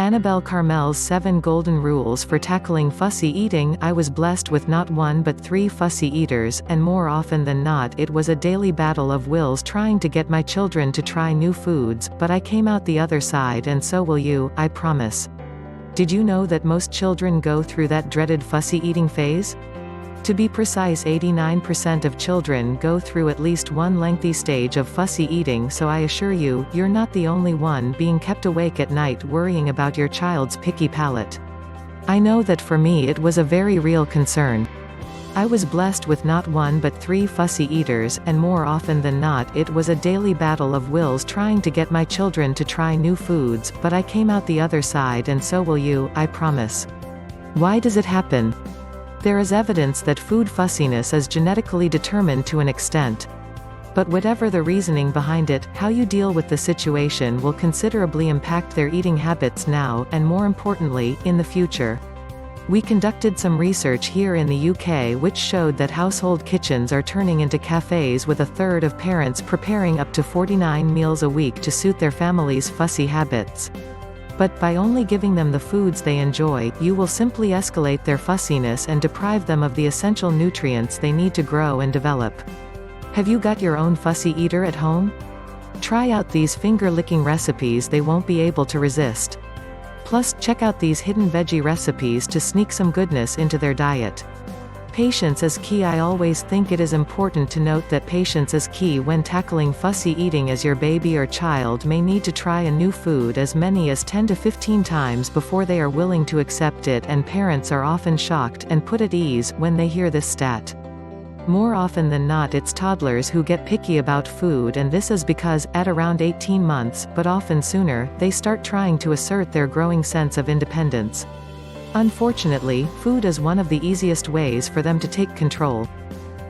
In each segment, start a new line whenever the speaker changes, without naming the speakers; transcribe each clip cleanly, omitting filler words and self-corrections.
Annabel Karmels' 7 Golden Rules for Tackling Fussy Eating. I was blessed with not one but 3 fussy eaters, and more often than not it was a daily battle of wills trying to get my children to try new foods, but I came out the other side, and so will you, I promise. Did you know that most children go through that dreaded fussy eating phase? To be precise, 89% of children go through at least one lengthy stage of fussy eating, so I assure you, you're not the only one being kept awake at night worrying about your child's picky palate. I know that for me it was a very real concern. I was blessed with not one but 3 fussy eaters, and more often than not it was a daily battle of wills trying to get my children to try new foods, but I came out the other side, and so will you, I promise. Why does it happen? There is evidence that food fussiness is genetically determined to an extent. But whatever the reasoning behind it, how you deal with the situation will considerably impact their eating habits now, and more importantly, in the future. We conducted some research here in the UK which showed that household kitchens are turning into cafes, with a third of parents preparing up to 49 meals a week to suit their family's fussy habits. But by only giving them the foods they enjoy, you will simply escalate their fussiness and deprive them of the essential nutrients they need to grow and develop. Have you got your own fussy eater at home? Try out these finger-licking recipes they won't be able to resist. Plus, check out these hidden veggie recipes to sneak some goodness into their diet. Patience is key. I always think it is important to note that patience is key when tackling fussy eating, as your baby or child may need to try a new food as many as 10 to 15 times before they are willing to accept it, and parents are often shocked and put at ease when they hear this stat. More often than not it's toddlers who get picky about food, and this is because, at around 18 months, but often sooner, they start trying to assert their growing sense of independence. Unfortunately, food is one of the easiest ways for them to take control.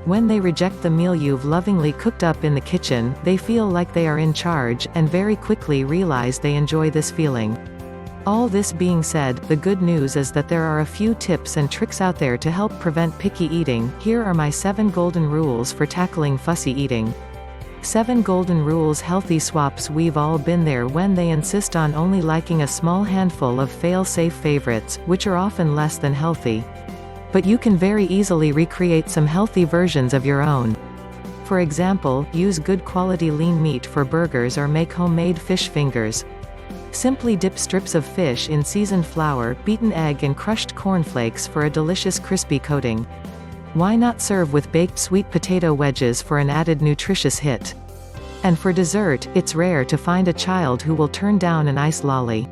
When they reject the meal you've lovingly cooked up in the kitchen, they feel like they are in charge, and very quickly realize they enjoy this feeling. All this being said, the good news is that there are a few tips and tricks out there to help prevent picky eating. Here are my 7 golden rules for tackling fussy eating. 7 Golden Rules. Healthy swaps. We've all been there when they insist on only liking a small handful of fail-safe favorites, which are often less than healthy. But you can very easily recreate some healthy versions of your own. For example, use good quality lean meat for burgers or make homemade fish fingers. Simply dip strips of fish in seasoned flour, beaten egg and crushed cornflakes for a delicious crispy coating. Why not serve with baked sweet potato wedges for an added nutritious hit? And for dessert, it's rare to find a child who will turn down an ice lolly.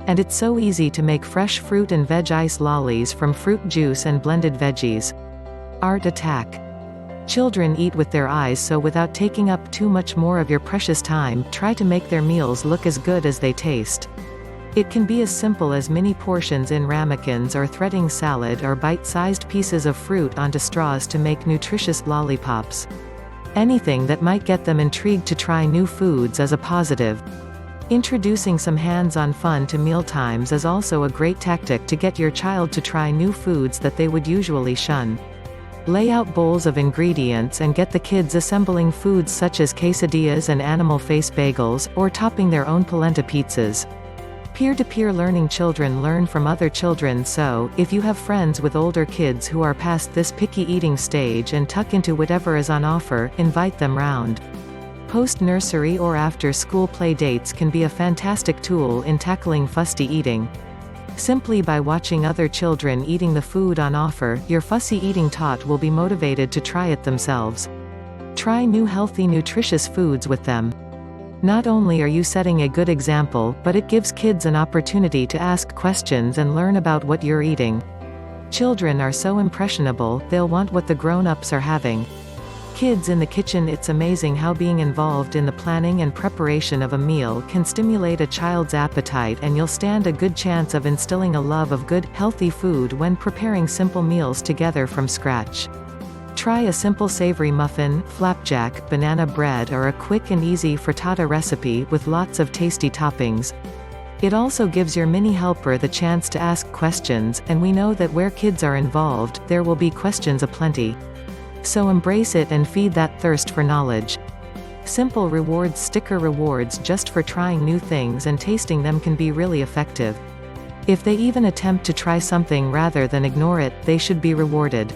And it's so easy to make fresh fruit and veg ice lollies from fruit juice and blended veggies. Art attack. Children eat with their eyes, so without taking up too much more of your precious time, try to make their meals look as good as they taste. It can be as simple as mini portions in ramekins, or threading salad or bite-sized pieces of fruit onto straws to make nutritious lollipops. Anything that might get them intrigued to try new foods is a positive. Introducing some hands-on fun to mealtimes is also a great tactic to get your child to try new foods that they would usually shun. Lay out bowls of ingredients and get the kids assembling foods such as quesadillas and animal face bagels, or topping their own polenta pizzas. Peer-to-peer learning. Children learn from other children, so, if you have friends with older kids who are past this picky eating stage and tuck into whatever is on offer, invite them round. Post-nursery or after-school play dates can be a fantastic tool in tackling fussy eating. Simply by watching other children eating the food on offer, your fussy eating tot will be motivated to try it themselves. Try new healthy nutritious foods with them. Not only are you setting a good example, but it gives kids an opportunity to ask questions and learn about what you're eating. Children are so impressionable, they'll want what the grown-ups are having. Kids in the kitchen. It's amazing how being involved in the planning and preparation of a meal can stimulate a child's appetite, and you'll stand a good chance of instilling a love of good, healthy food when preparing simple meals together from scratch. Try a simple savory muffin, flapjack, banana bread, or a quick and easy frittata recipe with lots of tasty toppings. It also gives your mini helper the chance to ask questions, and we know that where kids are involved, there will be questions aplenty. So embrace it and feed that thirst for knowledge. Simple rewards. Sticker rewards just for trying new things and tasting them can be really effective. If they even attempt to try something rather than ignore it, they should be rewarded.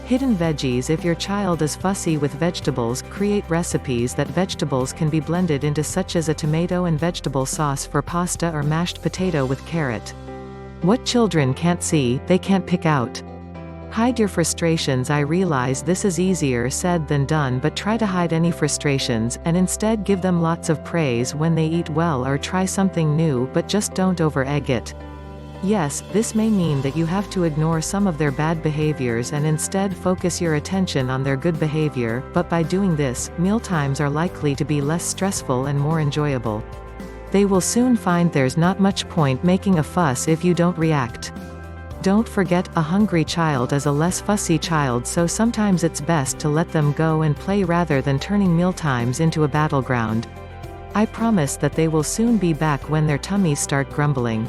Hidden veggies. If your child is fussy with vegetables, create recipes that vegetables can be blended into, such as a tomato and vegetable sauce for pasta or mashed potato with carrot. What children can't see, they can't pick out. Hide your frustrations. I realize this is easier said than done, but try to hide any frustrations, and instead give them lots of praise when they eat well or try something new, but just don't over-egg it. Yes, this may mean that you have to ignore some of their bad behaviors and instead focus your attention on their good behavior, but by doing this, mealtimes are likely to be less stressful and more enjoyable. They will soon find there's not much point making a fuss if you don't react. Don't forget, a hungry child is a less fussy child, so sometimes it's best to let them go and play rather than turning mealtimes into a battleground. I promise that they will soon be back when their tummies start grumbling.